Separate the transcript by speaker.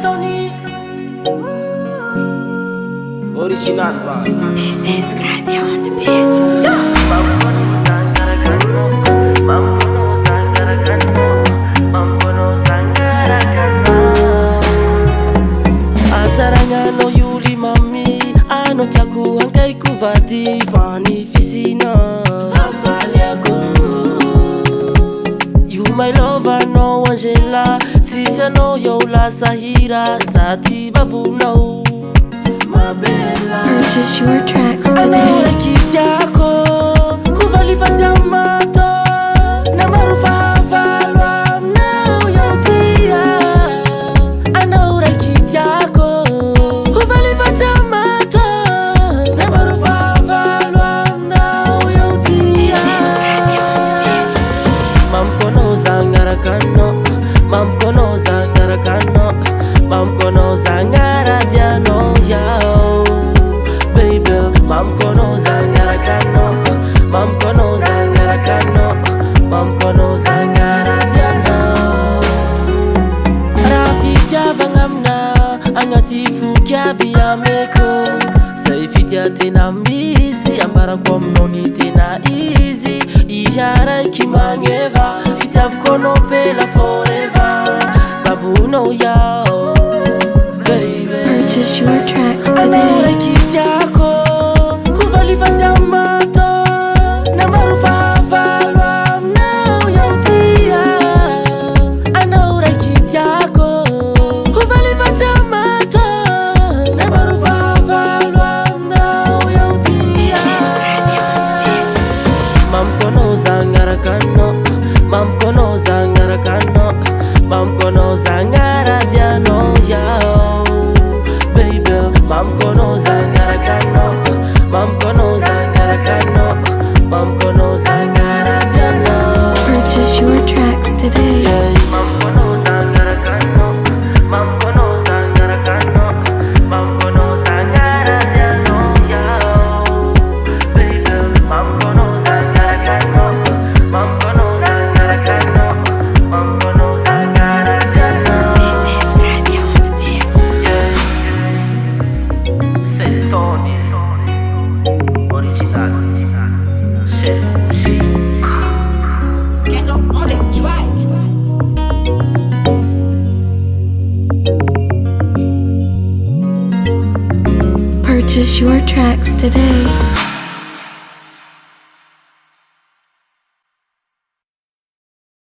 Speaker 1: Tony Original bar.
Speaker 2: This is Gratia on the beat.
Speaker 1: Atsaragna no yuli mami ano tiako ankai kuvadi fani fisina afaliako. You my lover no Angela sisa no yola sahira zati babu no my bella.
Speaker 2: Purchase your tracks
Speaker 1: Ano
Speaker 2: today.
Speaker 1: kitiako kuvali fasi amato na marufa valwa no yotia. Ano kitiako kuvali fasi amato na marufa valwa no yotia.
Speaker 2: This is Gratia on the beat.
Speaker 1: Mam kono zangara kano, mam kono zangara kano, mam kono zangara diano yao, baby. Mam kono zangara kano, mam kono zangara kano, mam kono zangara diano. Rafitya vangamna, angatifu kya biyameko. Saifitya tena mbisi, ambara kwa mnoni tena easy. Iyara kimangeva, fitav kono pela forever. Babu no yao, baby.
Speaker 2: Purchase your tracks
Speaker 1: Ano
Speaker 2: today.
Speaker 1: kitiako kuvali fasi amato na marufa valwa no yotia. Ano kitiako kuvali fasi amato na marufa valwa no yotia.
Speaker 2: This is Gratia on the beat.
Speaker 1: Mam kono zangara kano, mam kono zangara kano, mam kono zangara diano yao, baby. Mam kono zangara kano, mam kono zangara kano, mam kono zangara diano.
Speaker 2: Purchase your tracks today.
Speaker 1: Yeah. Mam kono zangara kano, mam kono zangara kano, mam kono zangara diano yao, baby. Mam kono zangara kano, mam kono zangara kano, mam kono zangara diano.
Speaker 2: This is Gratia on the beat.
Speaker 1: Yeah. C'est Tony Original. C'est musique.
Speaker 3: Get up on the track.
Speaker 2: Purchase your tracks today.